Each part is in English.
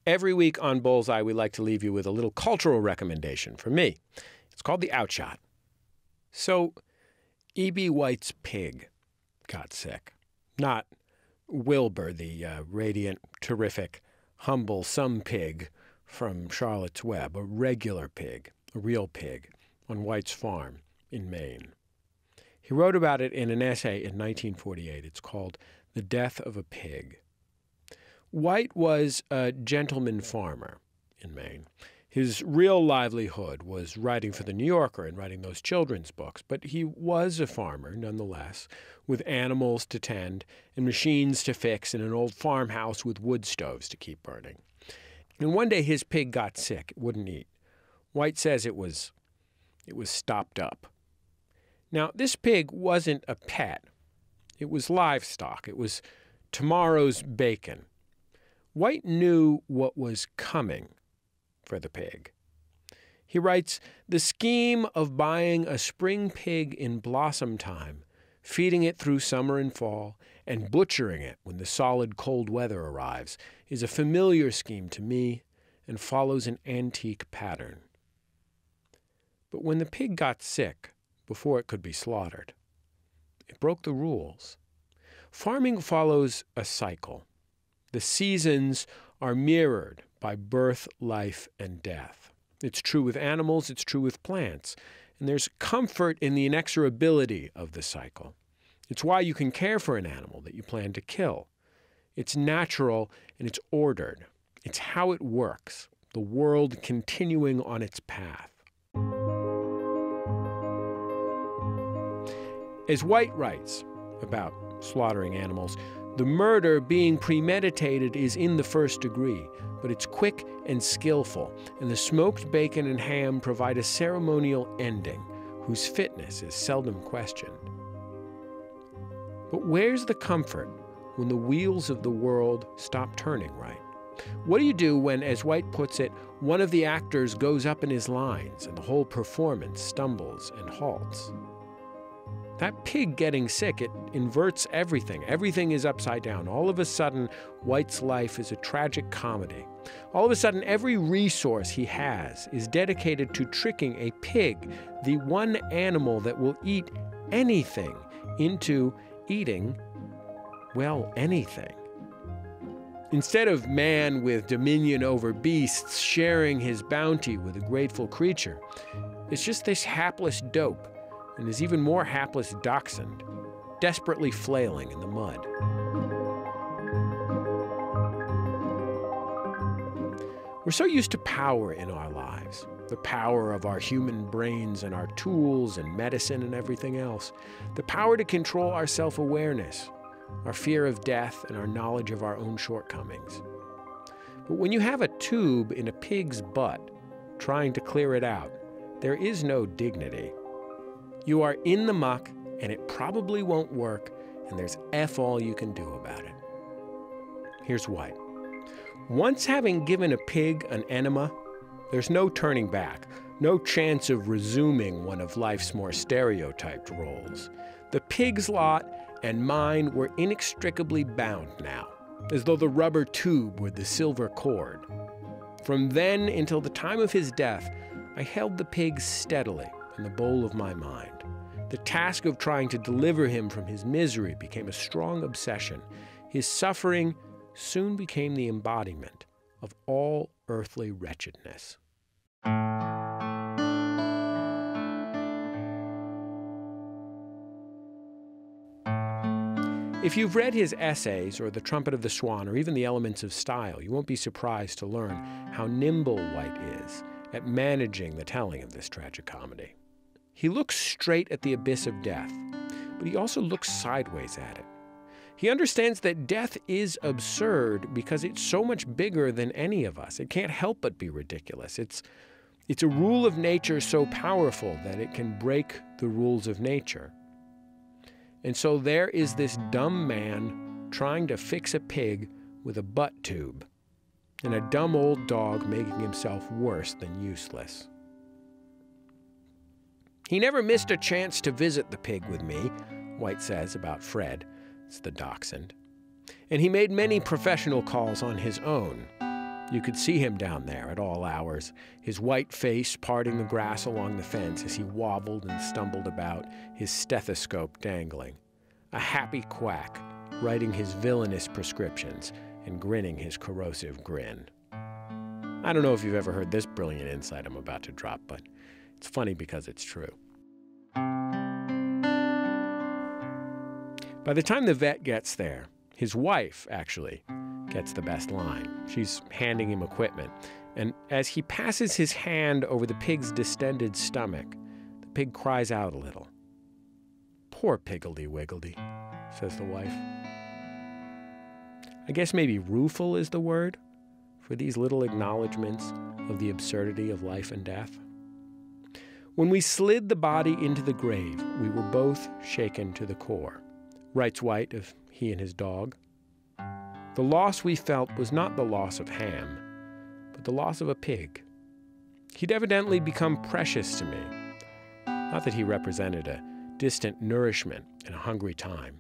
Every week on Bullseye, we like to leave you with a little cultural recommendation from me. It's called the Outshot. So, E.B. White's pig got sick. Not Wilbur, the radiant, terrific, humble some pig from Charlotte's Web, a regular pig, a real pig, on White's farm in Maine. He wrote about it in an essay in 1948. It's called The Death of a Pig. White was a gentleman farmer in Maine. His real livelihood was writing for The New Yorker and writing those children's books, but he was a farmer nonetheless, with animals to tend and machines to fix in an old farmhouse with wood stoves to keep burning. And one day his pig got sick. It wouldn't eat. White says it was stopped up. Now, this pig wasn't a pet. It was livestock. It was tomorrow's bacon. White knew what was coming for the pig. He writes, "The scheme of buying a spring pig in blossom time, feeding it through summer and fall, and butchering it when the solid cold weather arrives is a familiar scheme to me and follows an antique pattern." But when the pig got sick, before it could be slaughtered, it broke the rules. Farming follows a cycle. The seasons are mirrored by birth, life, and death. It's true with animals, it's true with plants, and there's comfort in the inexorability of the cycle. It's why you can care for an animal that you plan to kill. It's natural and it's ordered. It's how it works, the world continuing on its path. As White writes about slaughtering animals, the murder being premeditated is in the first degree, but it's quick and skillful, and the smoked bacon and ham provide a ceremonial ending whose fitness is seldom questioned. But where's the comfort when the wheels of the world stop turning right? What do you do when, as White puts it, one of the actors goes up in his lines and the whole performance stumbles and halts? That pig getting sick, it inverts everything. Everything is upside down. All of a sudden, White's life is a tragic comedy. All of a sudden, every resource he has is dedicated to tricking a pig, the one animal that will eat anything, into eating, well, anything. Instead of man with dominion over beasts sharing his bounty with a grateful creature, it's just this hapless dope and his even more hapless dachshund, desperately flailing in the mud. We're so used to power in our lives, the power of our human brains and our tools and medicine and everything else, the power to control our self-awareness, our fear of death, and our knowledge of our own shortcomings. But when you have a tube in a pig's butt trying to clear it out, there is no dignity. You are in the muck, and it probably won't work, and there's F all you can do about it. Here's White. Once having given a pig an enema, there's no turning back, no chance of resuming one of life's more stereotyped roles. The pig's lot and mine were inextricably bound now, as though the rubber tube were the silver cord. From then until the time of his death, I held the pig steadily in the bowl of my mind. The task of trying to deliver him from his misery became a strong obsession. His suffering soon became the embodiment of all earthly wretchedness. If you've read his essays, or The Trumpet of the Swan, or even The Elements of Style, you won't be surprised to learn how nimble White is at managing the telling of this tragic comedy. He looks straight at the abyss of death, but he also looks sideways at it. He understands that death is absurd because it's so much bigger than any of us. It can't help but be ridiculous. It's a rule of nature so powerful that it can break the rules of nature. And so there is this dumb man trying to fix a pig with a butt tube, and a dumb old dog making himself worse than useless. He never missed a chance to visit the pig with me, White says about Fred, it's the dachshund. And he made many professional calls on his own. You could see him down there at all hours, his white face parting the grass along the fence as he wobbled and stumbled about, his stethoscope dangling. A happy quack, writing his villainous prescriptions and grinning his corrosive grin. I don't know if you've ever heard this brilliant insight I'm about to drop, but it's funny because it's true. By the time the vet gets there, his wife, actually, gets the best line. She's handing him equipment, and as he passes his hand over the pig's distended stomach, the pig cries out a little. "Poor Piggledy-Wiggledy," says the wife. I guess maybe rueful is the word for these little acknowledgments of the absurdity of life and death. When we slid the body into the grave, we were both shaken to the core, writes White of he and his dog. The loss we felt was not the loss of Ham, but the loss of a pig. He'd evidently become precious to me. Not that he represented a distant nourishment in a hungry time,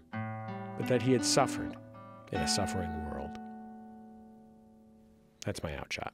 but that he had suffered in a suffering world. That's my outshot.